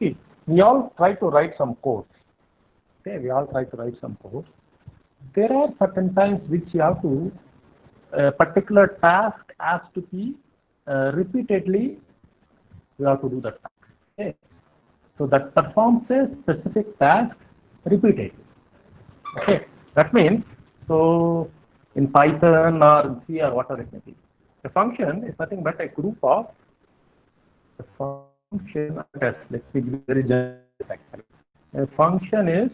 See, we all try to write some code. Okay, we all try to write some code. There are certain times which you have to, a particular task has to be repeatedly, you have to do that task. Okay, so that performs a specific task repeatedly. Okay, that means, so in Python or C or whatever it may be, a function is nothing but a group of a function. Let's be very general actually. A function is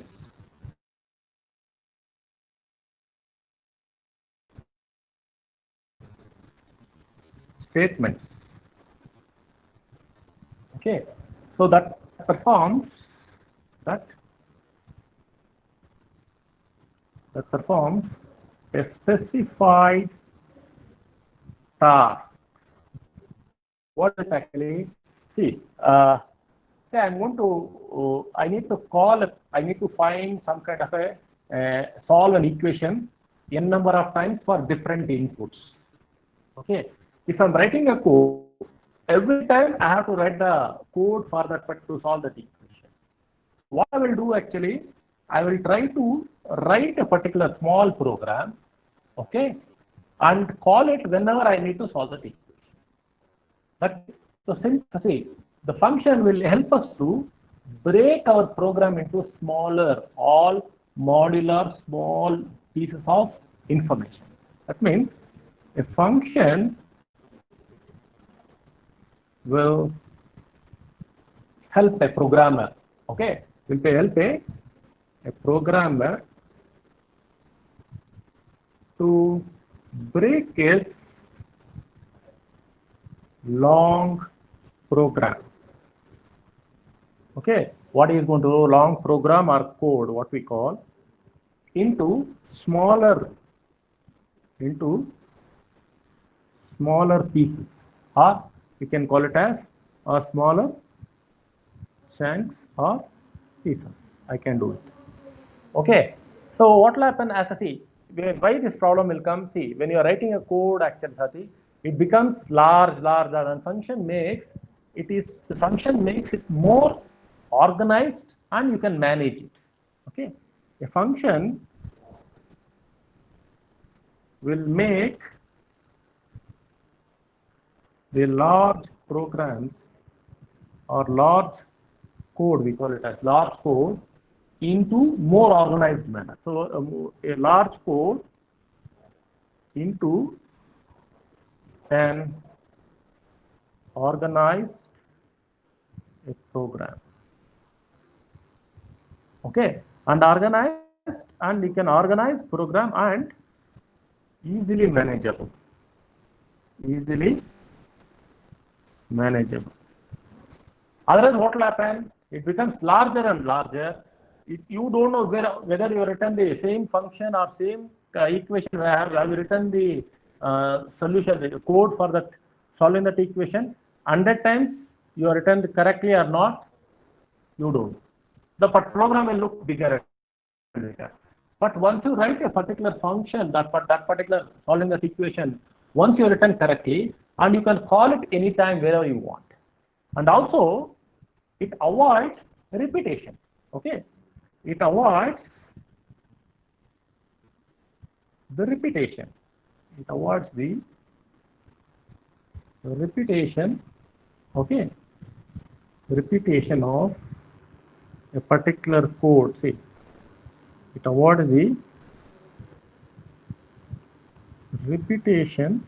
statements. Okay, so that performs that performs a specified task. What is actually, see, say I'm going to, I need to call, I need to find some kind of a, solve an equation n number of times for different inputs. Okay, if I'm writing a code, every time I have to write the code for that to solve that equation. What I will do actually, I will try to write a particular small program, okay, and call it whenever I need to solve that equation. But so since the function will help us to break our program into smaller, all modular small pieces of information. That means a function will help a programmer, okay, will help a programmer to break its long program. Okay, what is going to do long program or code, what we call, into smaller pieces, or you can call it as smaller chunks or pieces. I can do it. Okay, so what will happen as I see, why this problem will come, see, when you are writing a code actually, Sati, it becomes larger, and function makes it more organized and you can manage it. Okay, a function will make the large programs or large code, we call it as large code, into more organized manner. So a large code into an organized program. Okay, and you can organize program and easily manageable. Otherwise, what will happen? It becomes larger and larger. You don't know whether you written the same function or same equation. Have you written the solution, the code for that solving that equation 100 times? You have written correctly or not? You don't. The program will look bigger and bigger. But once you write a particular function, that particular solving that equation, once you written correctly, and you can call it anytime wherever you want. And also, it avoids repetition. Okay, it avoids the repetition. It avoids the repetition. Okay, repetition of a particular code. See, it avoids the repetition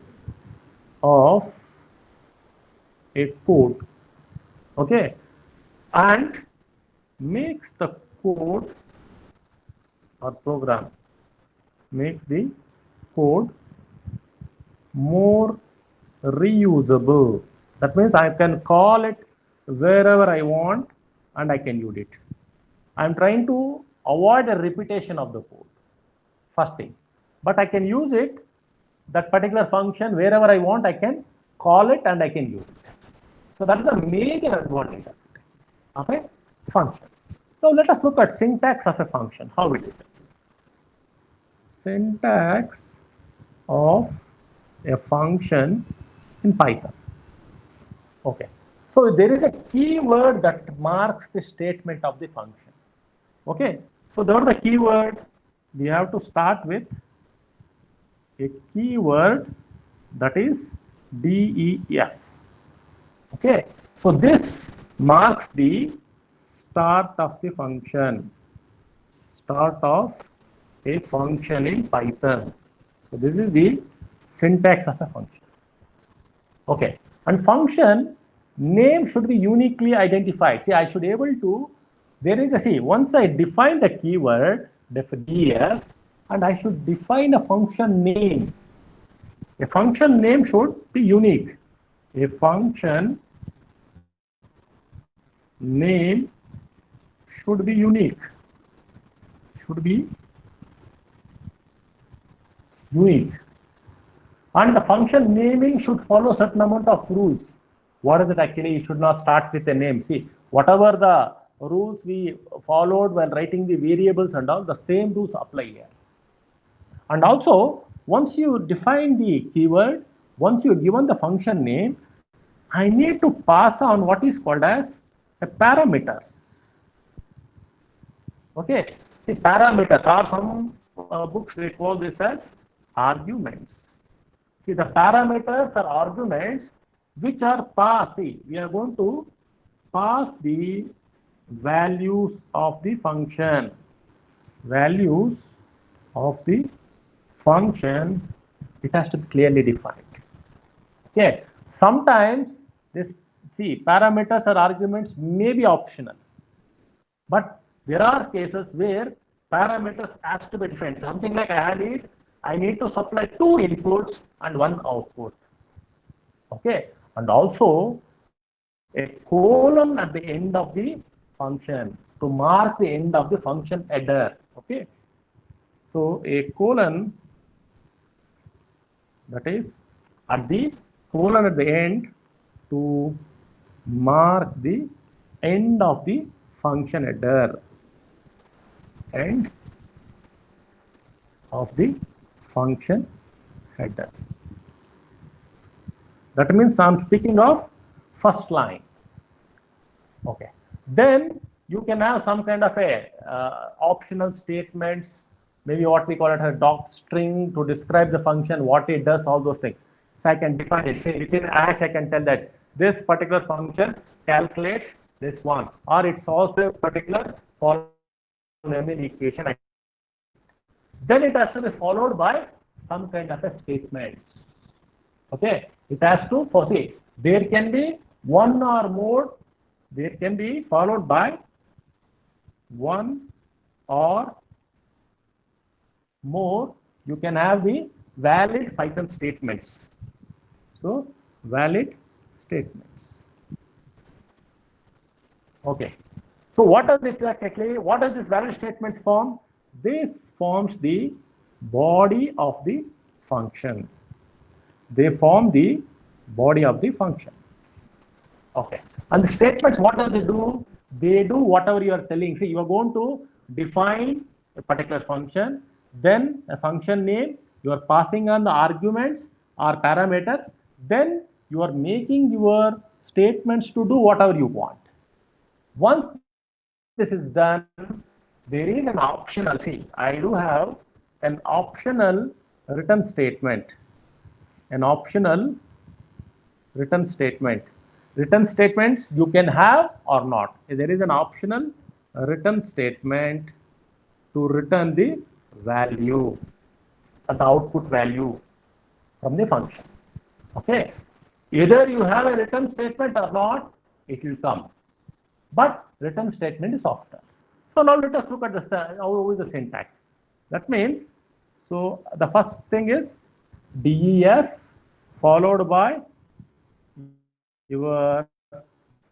of a code. Okay, and makes the code or program, makes the code more reusable. That means I can call it wherever I want and I can use it. I'm trying to avoid a repetition of the code, first thing. But I can use it, that particular function, wherever I want, I can call it and I can use it. So that's the major advantage of a function. So let us look at syntax of a function, how it is. Syntax of a function in Python. Okay, So there is a keyword that marks the statement of the function. Okay, so what are the keyword? We have to start with a keyword that is DEF. Okay, so this marks the start of the function, start of a function in Python. So this is the syntax of a function. Okay, and function name should be uniquely identified. See, I should be able to, there is a, see, once I define the keyword, def, and I should define a function name. A function name should be unique. A function name should be unique. Should be unique. And the function naming should follow certain amount of rules. What is it actually? It should not start with a name. See, whatever the rules we followed while writing the variables and all, the same rules apply here. And also, once you define the keyword, once you given the function name, I need to pass on what is called as a parameters. Okay, see, parameters are some books they call this as arguments. See, the parameters are arguments which are passed. See, we are going to pass the values of the function. Values of the function, it has to be clearly defined. Okay, sometimes this, see, parameters or arguments may be optional, but there are cases where parameters has to be defined. Something like I need to supply 2 inputs and 1 output. Okay, and also a colon at the end of the function to mark the end of the function header. Okay, so a colon, that is at the colon at the end to mark the end of the function header, end of the function header. That means I'm speaking of first line. Okay, then you can have some kind of a optional statements, maybe what we call it a doc string to describe the function, what it does, all those things. So I can define it. Say within hash, I can tell that this particular function calculates this one, or it solves a particular polynomial equation. Then it has to be followed by some kind of a statement. Okay, it has to foresee. There can be one or more. There can be followed by one or more. You can have the valid Python statements. So valid statements. Okay. So what does this actually? What does this valid statements form? This forms the body of the function. They form the body of the function. Okay. And the statements, what does it do? They do whatever you are telling. See, you are going to define a particular function, then a function name, you are passing on the arguments or parameters, then you are making your statements to do whatever you want. Once this is done, there is an optional, see, I do have an optional return statement, an optional return statement. Return statements you can have or not. There is an optional return statement to return the value, the output value from the function. Okay, either you have a return statement or not, it will come, but return statement is optional. So now let us look at how is the syntax. That means, so the first thing is def followed by your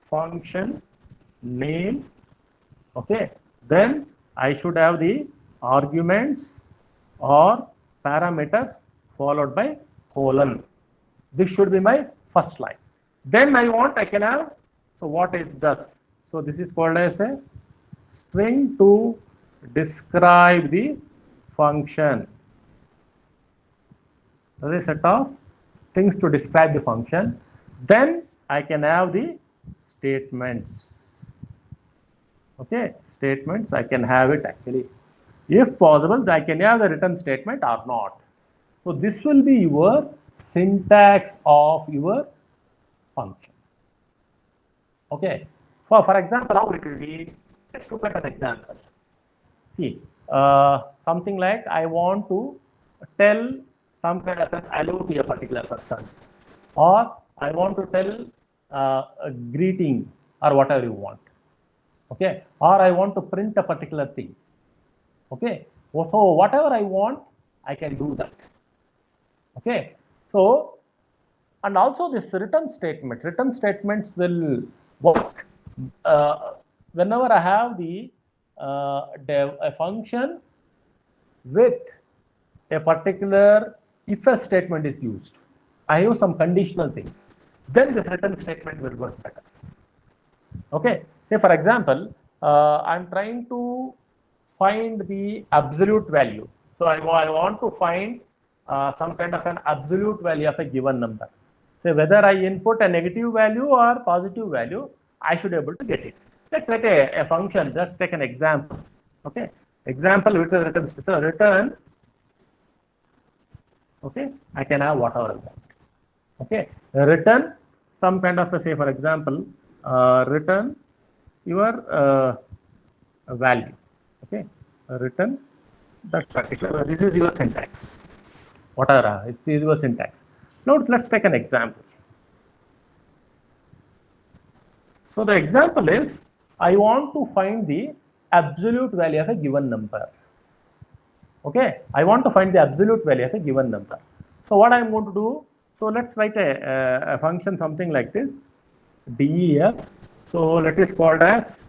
function name. Okay, then I should have the arguments or parameters followed by colon. This should be my first line. Then I can have, so what is does? So this is called as a string to describe the function. There is a set of things to describe the function. Then I can have the statements. Okay, statements, I can have it actually. If possible, I can have the return statement or not. So this will be your syntax of your function. Okay, for example, how it will be, let's look at an example. See, something like I want to tell some kind of an hello to a particular person, or I want to tell a greeting or whatever you want. Okay, or I want to print a particular thing. Okay, so whatever I want, I can do that. Okay, so and also this return statements will work whenever I have a function with a particular if a statement is used. I use some conditional thing, then this return statement will work better. Okay, say for example, I'm trying to find the absolute value. So I want to find some kind of an absolute value of a given number. So whether I input a negative value or positive value, I should be able to get it. Let's write a function. Let's take an example. Okay, example with the return. So return. Okay, I can have whatever I want. Okay, return some kind of a, say for example, return your value. Okay, return that particular. This is your syntax. Whatever it is your syntax. Now let's take an example. So the example is I want to find the absolute value of a given number. Okay, I want to find the absolute value of a given number. So what I'm going to do? So let's write a function something like this, def. So let it is called as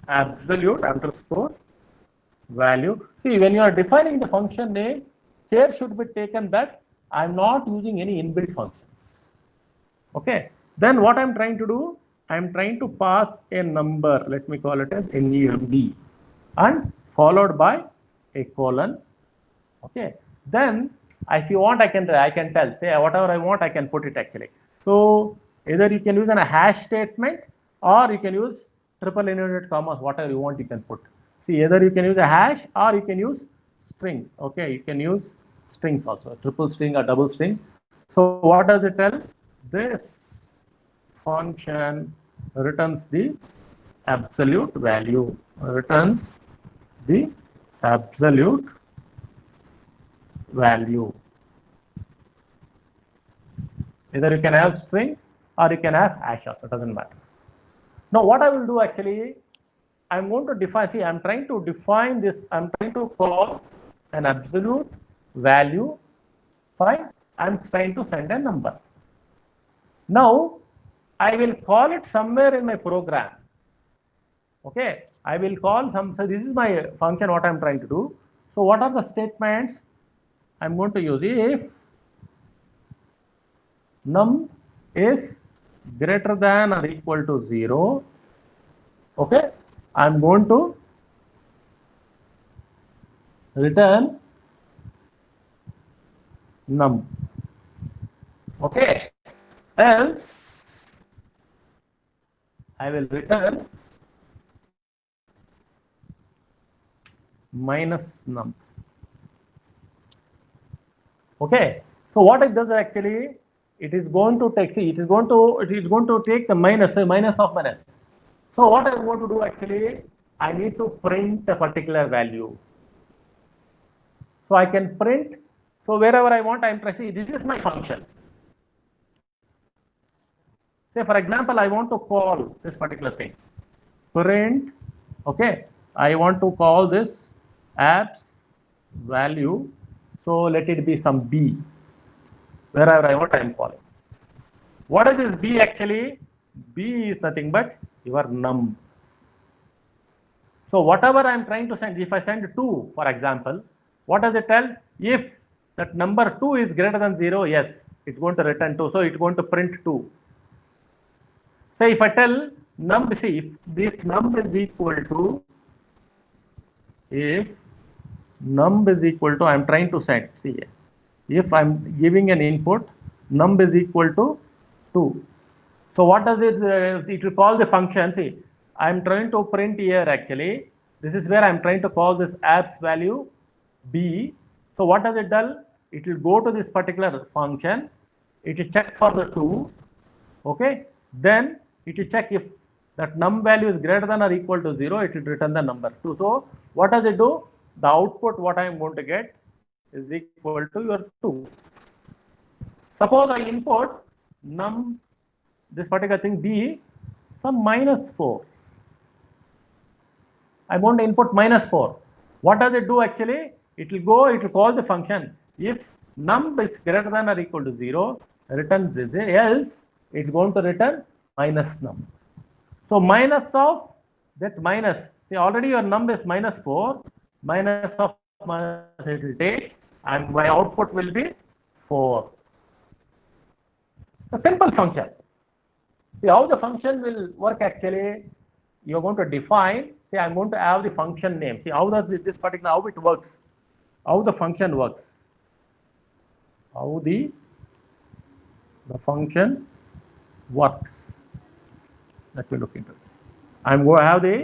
absolute underscore value. See, when you are defining the function name, care should be taken that I'm not using any inbuilt functions. Okay, then what I'm trying to do, I'm trying to pass a number, let me call it as NUMD, and followed by a colon. Okay, then if you want, I can tell, say whatever I want, I can put it actually. So either you can use a hash statement, or you can use triple inverted commas, whatever you want you can put. See, either you can use a hash or you can use string. Okay, you can use strings also, triple string or double string. So what does it tell? This function returns the absolute value, returns the absolute value. Either you can have string or you can have hash also, it doesn't matter. Now what I will do actually, I'm going to define, see, I'm trying to define this, I'm trying to call an absolute value, fine, I'm trying to send a number. Now I will call it somewhere in my program. Okay, I will call some, so this is my function, what I'm trying to do. So what are the statements I'm going to use? If num is greater than or equal to 0, okay, I'm going to return num. Okay, else I will return minus num. Okay, so what it does actually, it is going to take, see, it is going to take the minus, minus of minus. So what I want to do actually, I need to print a particular value. So I can print, so wherever I want, I'm pressing, this is my function. Say for example, I want to call this particular thing, print, okay, I want to call this apps value, so let it be some b, wherever I want, I'm calling. What is this b actually? B is nothing but your num. So whatever I'm trying to send, if I send 2, for example, what does it tell? If that number 2 is greater than 0, yes, it's going to return 2. So it's going to print 2. Say if I tell num, see, if this num is equal to, if num is equal to, I'm trying to send, see, if I'm giving an input, num is equal to 2. So what does it, it will call the function. See, I'm trying to print here actually. This is where I'm trying to call this apps value B. So what does it do? It will go to this particular function. It will check for the 2. Okay. Then it will check if that num value is greater than or equal to 0, it will return the number 2. So what does it do? The output what I am going to get is equal to your 2. Suppose I input num, this particular thing B, some -4. I want to input -4. What does it do actually? It will go, it will call the function. If num is greater than or equal to 0, return this, else it's going to return -num. So minus of that minus, see already your num is -4, minus of minus it will take, and my output will be 4. A simple function. See how the function will work actually. You're going to define, say I'm going to have the function name. See how does this particular, how it works, how the function works, how the function works. Let me look into it. I'm going to have the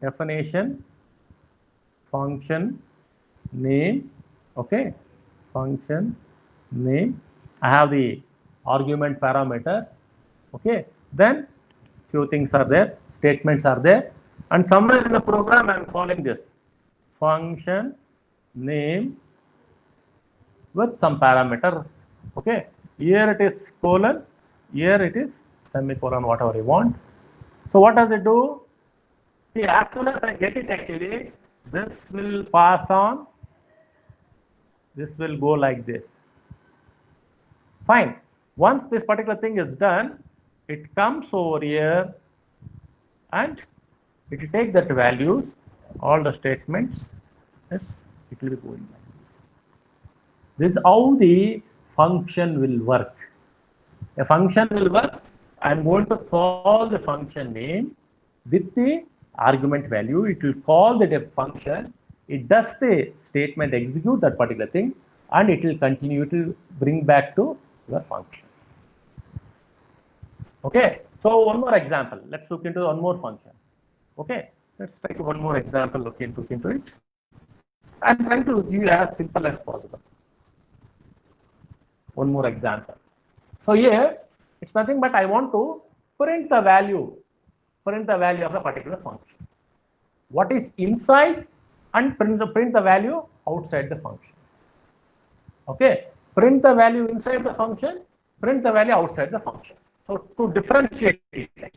definition, function name, okay, function name. I have the argument parameters, okay. Then few things are there, statements are there, and somewhere in the program I'm calling this function name with some parameters, okay. Here it is colon, here it is semicolon, whatever you want. So what does it do? See, as soon as I get it actually, this will pass on, this will go like this. Fine. Once this particular thing is done, it comes over here and it will take that values, all the statements, yes, it will be going like this. This is how the function will work. A function will work. I'm going to call the function name with the argument value. It will call the function. It does the statement, execute that particular thing, and it will continue to bring back to your function. Okay. So one more example. Let's look into one more function. Okay. Let's take one more example. Look into it. I'm trying to give you as simple as possible. One more example. So here it's nothing but I want to print the value of a particular function. What is inside and print the value outside the function. Okay, print the value inside the function, print the value outside the function. So to differentiate it,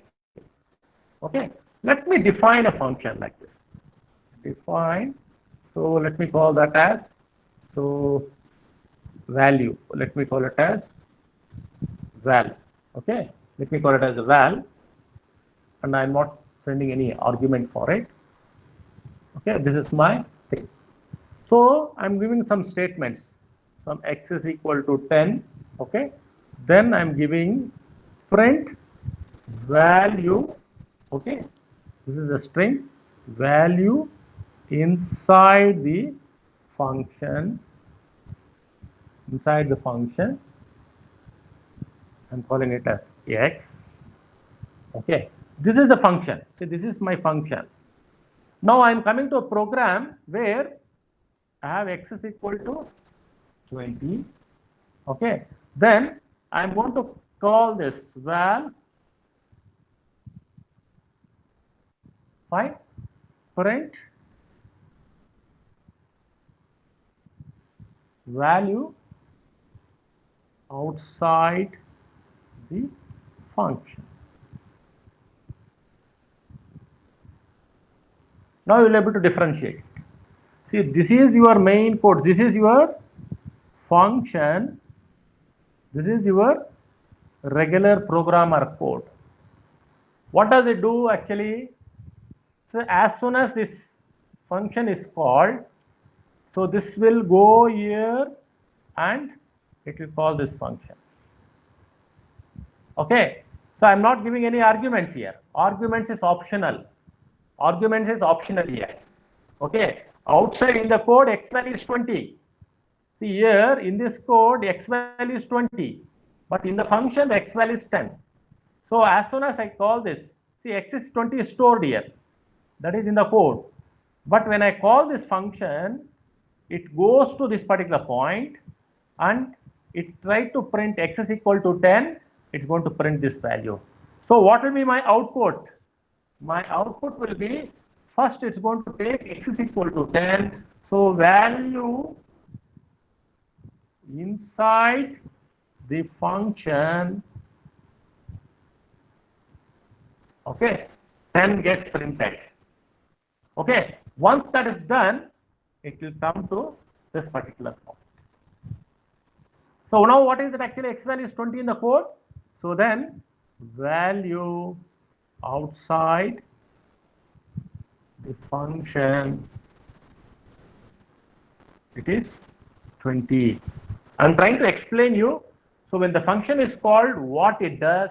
okay, let me define a function like this. Define. So let me call that as value. Let me call it as val. Okay, let me call it as a val, and I'm not sending any argument for it. Okay, this is my thing. So I'm giving some statements. Some x is equal to 10. Okay, then I'm giving print value. Okay, this is a string value inside the function. Inside the function, I'm calling it as x. Okay, this is the function. See, this is my function. Now I'm coming to a program where I have x is equal to 20. Okay, then I'm going to call this val, fine, print value outside the function. Now you'll be able to differentiate. See, this is your main code. This is your function. This is your regular programmer code. What does it do actually? So as soon as this function is called, so this will go here and it will call this function. Okay, so I'm not giving any arguments here. Arguments is optional. Arguments is optional here. Okay, outside in the code x value is 20. See here in this code x value is 20, but in the function x value is 10. So as soon as I call this, see x is 20 is stored here, that is in the code. But when I call this function, it goes to this particular point and it tries to print x is equal to 10, it's going to print this value. So what will be my output? My output will be, first it's going to take x is equal to 10, so value inside the function, okay, 10 gets printed. Okay, once that is done, it will come to this particular form. So now what is it actually? X value is 20 in the code. So then value outside the function, it is 20. I'm trying to explain you. So when the function is called, what it does.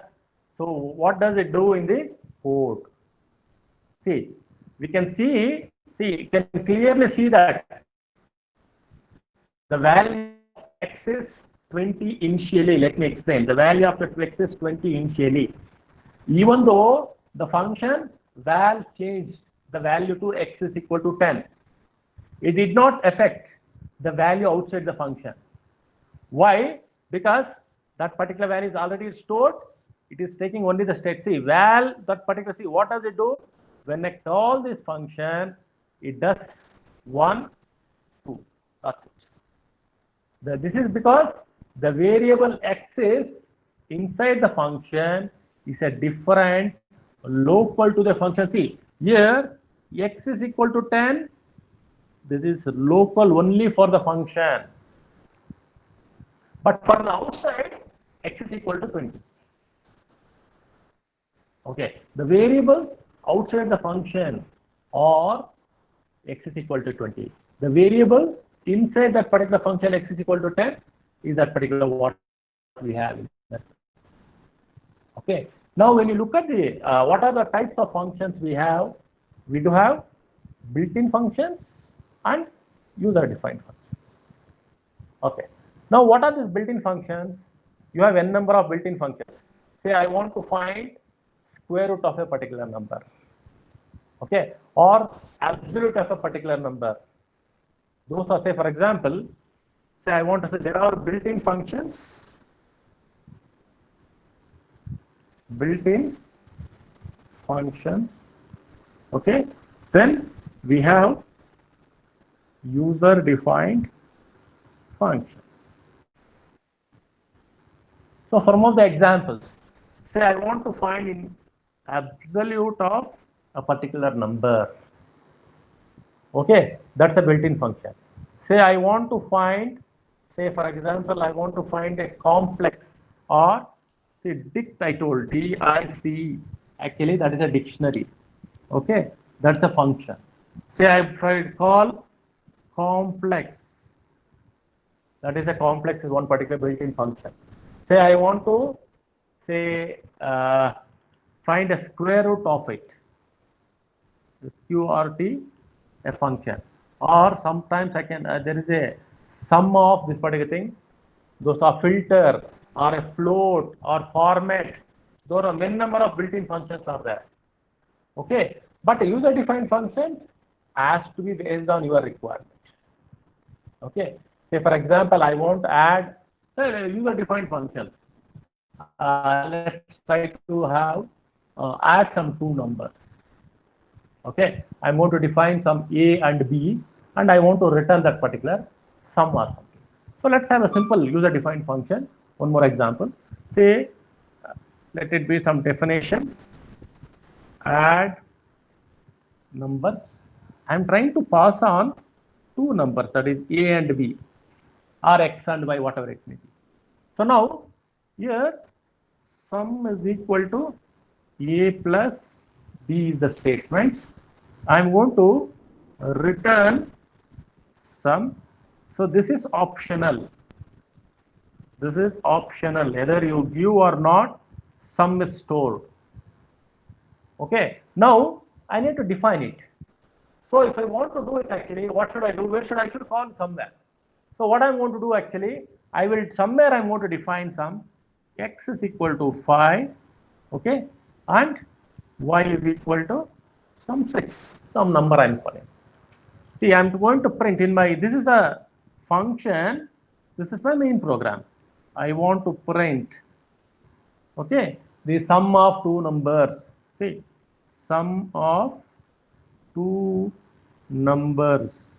So what does it do in the code? See, we can see, you can clearly see that the value of x is 20 initially. Let me explain. The value of the x is 20 initially. Even though the function val changed the value to x is equal to 10, it did not affect the value outside the function. Why? Because that particular value is already stored. It is taking only the state. See, val, that particular, see, what does it do? When I call this function, it does 1, 2. That's it. This is because the variable x is inside the function is a different local to the function. See, here x is equal to 10. This is local only for the function. But for the outside, x is equal to 20. Okay, the variables outside the function are x is equal to 20. The variable inside that particular function x is equal to 10 is that particular what we have. Okay, now when you look at the what are the types of functions we have? We do have built-in functions and user-defined functions. Okay, now what are these built-in functions? You have n number of built-in functions. Say I want to find square root of a particular number, okay, or absolute of a particular number. Those are, say, for example, say I want to say there are built-in functions, okay. Then we have user-defined functions. So from all the examples, say I want to find in absolute of a particular number. Okay, that's a built-in function. Say I want to find, say for example, I want to find a complex, or say dict, I told DIC, actually that is a dictionary. Okay, that's a function. Say I call complex, that is a complex is one particular built-in function. Say I want to say find a square root of it, this QRT, a function, or sometimes I can there is a sum of this particular thing. Those are filter or a float or format. Those are many number of built-in functions are there. Okay, but a user-defined function has to be based on your requirement. Okay, say for example, I want to add a user-defined function. Let's try to have add some two numbers. Okay, I'm going to define some A and B, and I want to return that particular sum or something. So let's have a simple user-defined function. One more example. Say, let it be some definition. Add numbers. I'm trying to pass on two numbers, that is A and B, or X and Y, whatever it may be. So now here sum is equal to A plus B is the statements. I'm going to return sum. So this is optional. This is optional. Whether you give or not, sum is stored. Okay. Now I need to define it. So if I want to do it actually, what should I do? Where should I should call somewhere? So what I'm going to do actually, I will somewhere I'm going to define some x is equal to 5 Okay, and y is equal to some 6, some number I'm calling. See, I'm going to print in my, this is the function, this is my main program. I want to print, okay, the sum of two numbers. See, sum of two numbers.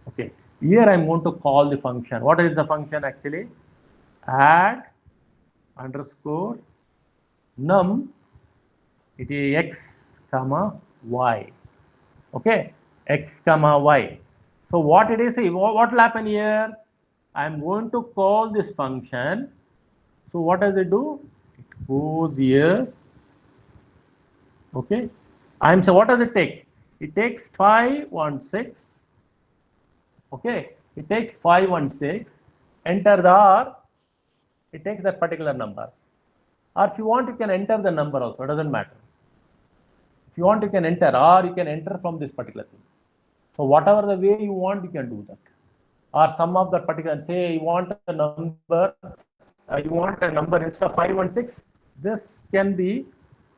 Okay, here I'm going to call the function. What is the function actually? Add underscore num, it is x comma y. Okay, x comma y. So what it is, what will happen here? I'm going to call this function. So what does it do? It goes here. Okay, so what does it take? It takes 516. Okay, it takes 516. Enter the R. It takes that particular number. Or if you want, you can enter the number also. It doesn't matter. If you want, you can enter, or you can enter from this particular thing. So whatever the way you want, you can do that. Or some of that particular, say you want a number, instead of 516, this can be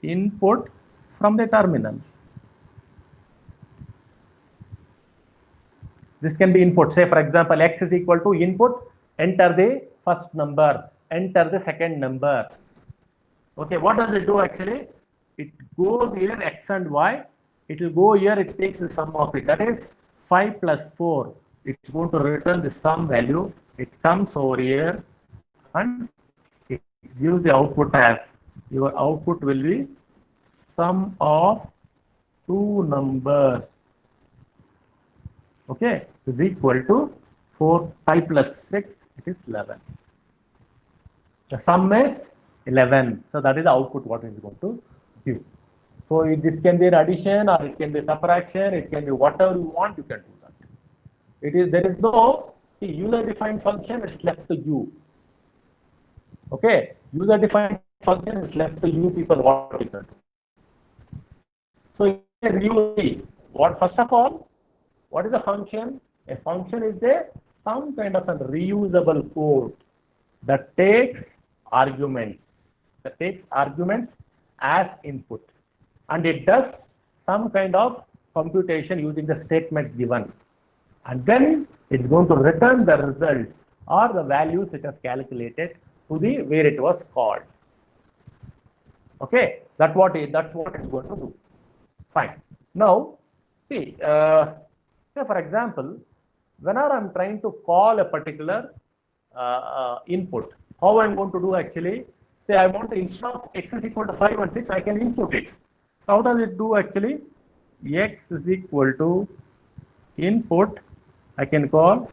input from the terminal. This can be input. Say for example, x is equal to input, enter the first number, enter the second number. Okay, what does it do actually? It goes here x and y. It will go here, it takes the sum of it. That is 5 plus 4. It's going to return the sum value. It comes over here and it gives the output as, your output will be sum of two numbers. Okay, is equal to 5 plus 6, it is 11. The sum is 11. So that is the output what it is going to give. So this can be an addition or it can be subtraction, it can be whatever you want, you can do that. There is no user-defined function, it's left to you. Okay, user-defined function is left to you people what you can do. So what first of all, what is a function? A function is some kind of a reusable code that takes arguments, as input, and it does some kind of computation using the statements given, and then it's going to return the results or the values it has calculated to the where it was called. Okay, that's what it's going to do. Fine. Now, see, say for example, whenever I'm trying to call a particular input, how I'm going to do actually? Say I want to, instead of x is equal to 5 and 6, I can input it. So how does it do actually? X is equal to input, I can call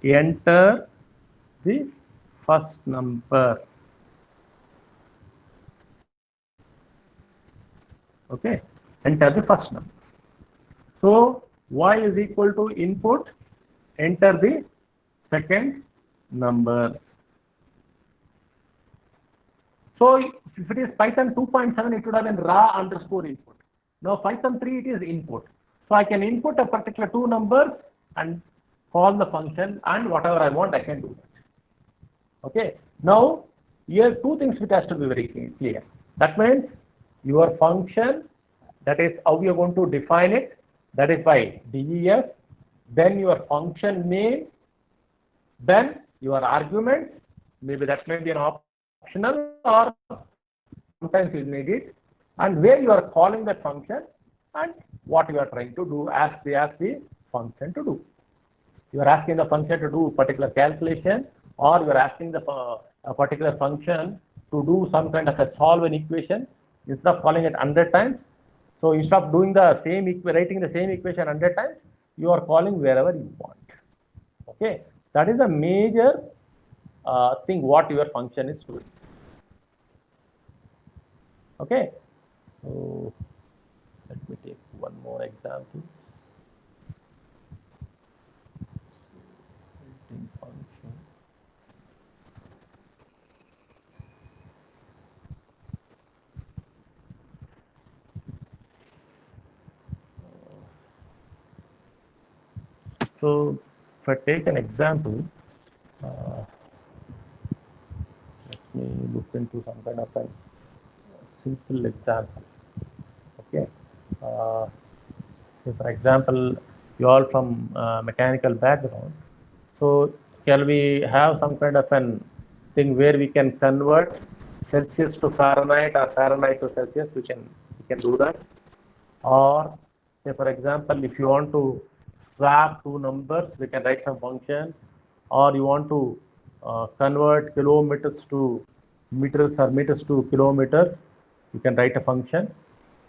enter the first number. Okay, enter the first number. So y is equal to input, enter the second number. So if it is Python 2.7, it would have been raw underscore input. Now Python 3, it is input. So I can input a particular two numbers and call the function, and whatever I want, I can do that. Okay. Now here two things which has to be very clear. That means your function, that is how you are going to define it, that is by def, then your function name, then your argument, maybe that may be an optional or sometimes you need it, and where you are calling that function and what you are trying to do as the function to do. You are asking the function to do particular calculation, or you are asking a particular function to do some kind of a solve an equation. Instead of calling it 100 times, so instead of doing the same writing the same equation 100 times, you are calling wherever you want. Okay, that is a major thing what your function is doing. Okay, so let me take one more example. Function. So if I take an example, let me look into some kind of a simple example. Okay. So for example, you all from mechanical background. So can we have some kind of an thing where we can convert Celsius to Fahrenheit or Fahrenheit to Celsius? We can do that. Or say for example, if you want to swap two numbers, we can write some function. Or you want to convert kilometers to meters or meters to kilometers, you can write a function.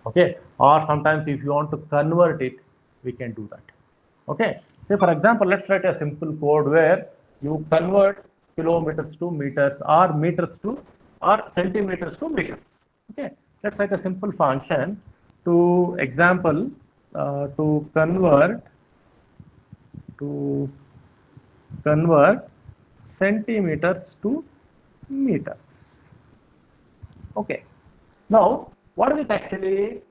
Okay. Or sometimes if you want to convert it, we can do that. Okay. Say for example, let's write a simple code where you convert kilometers to meters or meters to or centimeters to meters. Okay. Let's write a simple function to example to convert centimeters to meters. Okay. Now, what is it actually?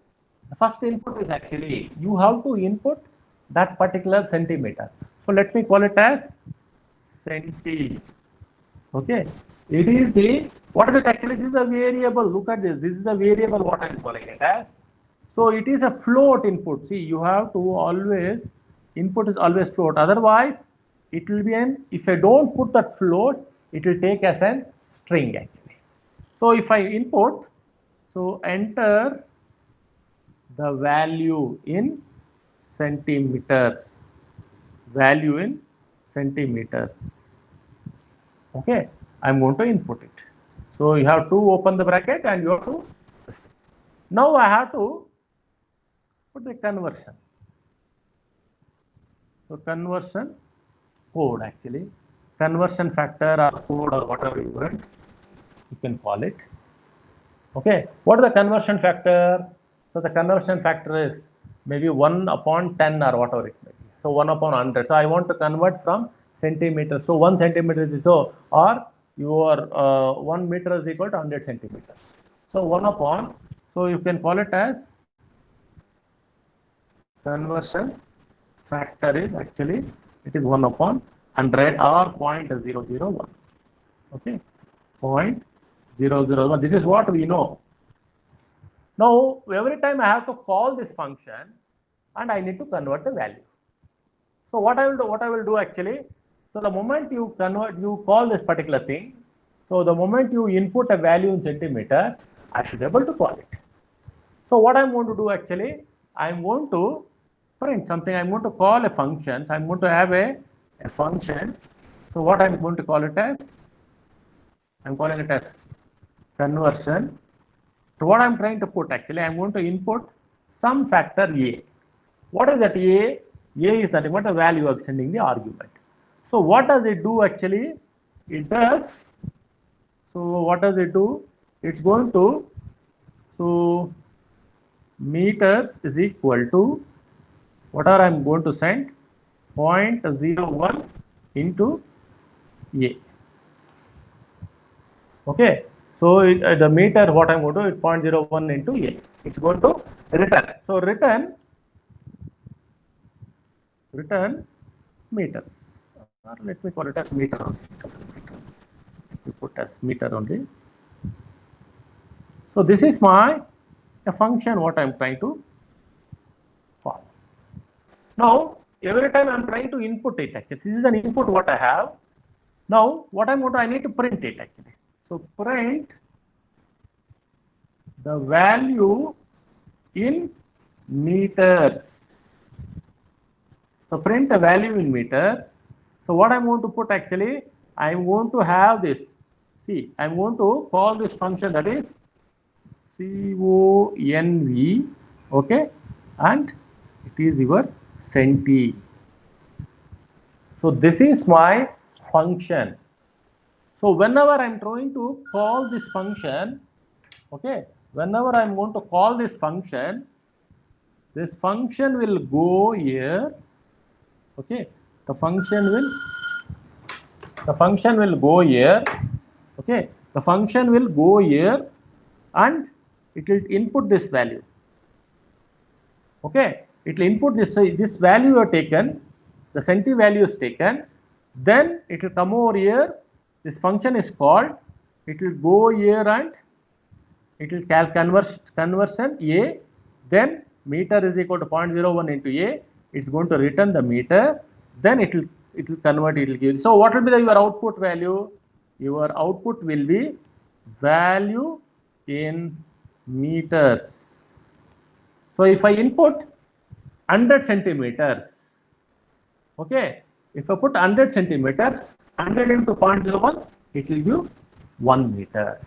The first input is actually you have to input that particular centimeter. So let me call it as centi. Okay. It is the, what is it actually? This is a variable. Look at this. This is a variable what I am calling it as. So it is a float input. See, you have to always, input is always float. Otherwise, it will be an, if I don't put that float, it will take as a string actually. So if I input, so enter the value in centimeters, value in centimeters. Okay, I'm going to input it. So you have to open the bracket and you have to, now I have to put the conversion. So conversion code actually, conversion factor or code or whatever you want, you can call it. Okay, what is the conversion factor? So the conversion factor is maybe 1 upon 10 or whatever it may be. So 1 upon 100. So I want to convert from centimeters. So 1 centimeter is so, or your 1 meter is equal to 100 centimeters. So 1 upon, so you can call it as conversion factor is actually, it is 1 upon 100 or 0.001. Okay, 0.001. This is what we know. Now, every time I have to call this function and I need to convert the value. So what I will do actually, so the moment you convert, you call this particular thing, so the moment you input a value in centimeter, I should be able to call it. So what I'm going to do actually, I'm going to print something, I'm going to call a function, so I'm going to have a function. So what I'm going to call it as, I'm calling it as conversion. So what I'm trying to put actually, I'm going to input some factor a. What is that a? A is nothing but a value of sending the argument. So what does it do actually? It does, so what does it do? It's going to, so meters is equal to, whatever I'm going to send, 0.01 into a. Okay. So the meter, what I'm going to do is 0.01 into a. It's going to return. So return meters. Or let me call it as meter only. We put as meter only. So this is my a function what I'm trying to call. Now every time I'm trying to input it actually, this is an input what I have. Now what I'm going to, I need to print it actually. So print the value in meters. So print the value in meter. So what I'm going to put actually, I'm going to have this. See, I'm going to call this function that is conv. Okay, and it is your centi. So this is my function. So whenever I'm trying to call this function, okay, whenever I'm going to call this function will go here. Okay, the function will go here. Okay, the function will go here and it will input this value. Okay, it will input this value you have taken, the centi value is taken, then it will come over here. This function is called, it will go here and it will conversion A, then meter is equal to 0.01 into A, it's going to return the meter, then it will convert, it will give. So what will be your output value? Your output will be value in meters. So if I input 100 centimeters, okay, if I put 100 centimeters, 100 into 0.01, it will give 1 meter.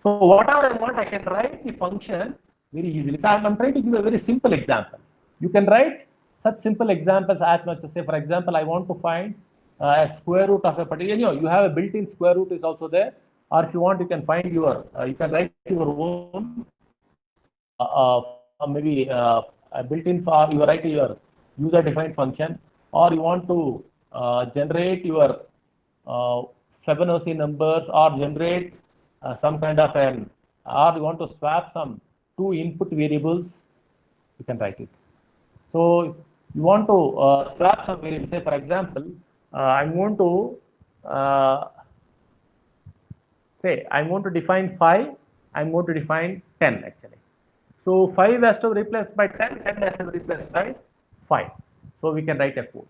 So whatever I want, I can write the function very easily. So I'm trying to give a very simple example. You can write such simple examples as much as, say, for example, I want to find a square root of a particular, you have a built-in square root is also there, or if you want, you can find your, you can write your own, maybe a built-in, for you write your user-defined function, or you want to generate your Fibonacci numbers, or generate some kind of an, or you want to swap some two input variables, you can write it. So you want to swap some variables, say for example, I'm going to say I'm going to define 5, I'm going to define 10 actually. So 5 has to be replaced by 10, 10 has to be replaced by 5. So we can write a code.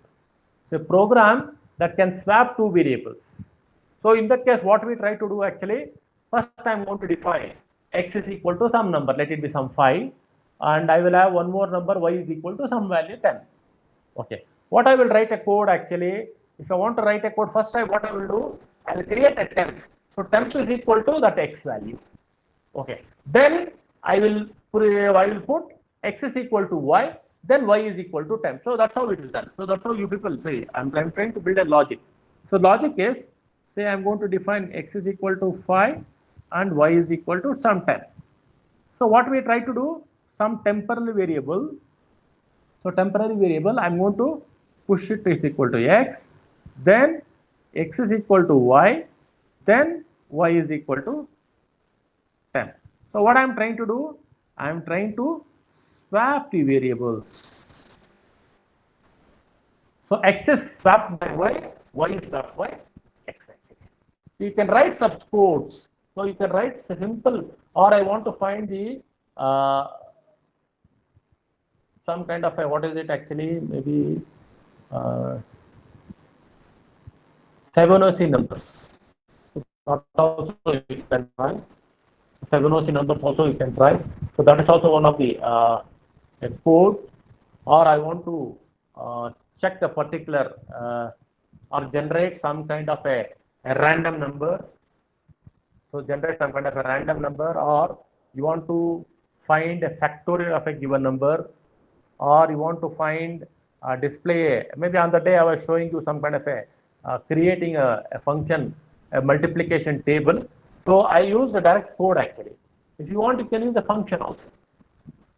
So a program that can swap two variables. So in that case, what we try to do actually, first I'm going to define x is equal to some number, let it be some 5, and I will have one more number, y is equal to some value 10. Okay. What I will write a code actually, if I want to write a code, first time what I will do, I will create a temp. So temp is equal to that x value. Okay. Then I will put x is equal to y, then y is equal to temp. So that's how it is done. So that's how you people say, I'm trying to build a logic. So logic is, say I'm going to define x is equal to 5 and y is equal to some 10. So what we try to do, some temporary variable. So temporary variable, I'm going to push it is equal to x, then x is equal to y, then y is equal to 10. So what I'm trying to do, I'm trying to swap the variables. So x is swapped by y is swapped by x actually. You can write such codes. So you can write simple, or I want to find the some kind of a, what is it actually, maybe Fibonacci numbers. So also you can try. Fibonacci numbers also you can try. So that is also one of the code. Or I want to check the particular or generate some kind of a random number. So generate some kind of a random number, or you want to find a factorial of a given number, or you want to find display. Maybe on the day I was showing you some kind of a creating a function, a multiplication table. So I use the direct code actually. If you want, you can use the function also.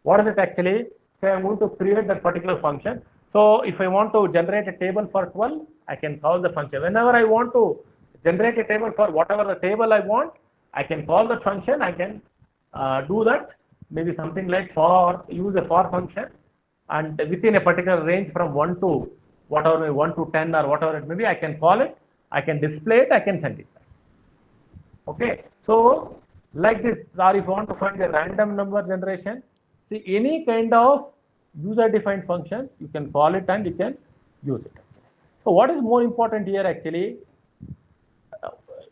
What is it actually? Say I'm going to create that particular function. So if I want to generate a table for 12, I can call the function. Whenever I want to generate a table for whatever the table I want, I can call the function. I can do that. Maybe something like for, use a for function, and within a particular range from 1 to whatever, 1 to 10 or whatever it may be, I can call it, I can display it, I can send it back. Okay. So like this, or if you want to find a random number generation, see any kind of user defined functions, you can call it and you can use it. So what is more important here actually,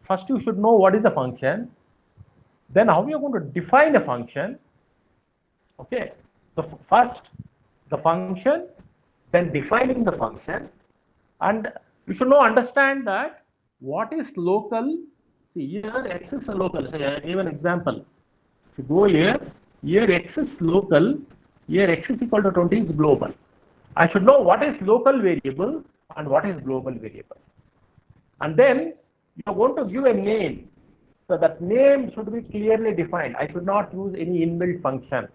first you should know what is the function, then how you are going to define a function. Okay. So first the function, then defining the function, and you should now understand that what is local. See here x is a local. So I give an example. If you go here x is local, here x is equal to 20 is global. I should know what is local variable and what is global variable. And then you are going to give a name. So that name should be clearly defined. I should not use any inbuilt function.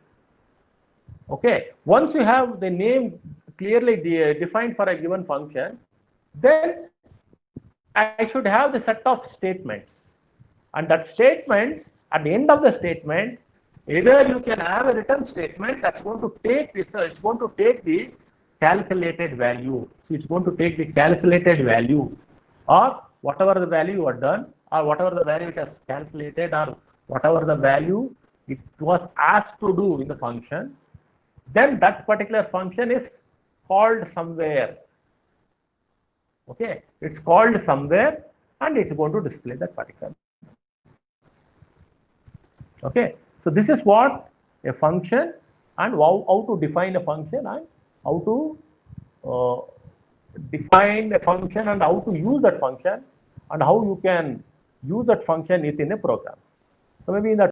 Okay. Once you have the name clearly defined for a given function, then I should have the set of statements. And that statements, at the end of the statement, either you can have a return statement that's going to take this, it's going to take the calculated value. So it's going to take the calculated value, or whatever the value you are done, or whatever the value it has calculated, or whatever the value it was asked to do in the function, then that particular function is called somewhere. Okay, it's called somewhere, and it's going to display that particular. Okay, so this is what a function, and how to define a function, and how to define a function, and how to use that function, and how you can use that function within a program. So maybe in the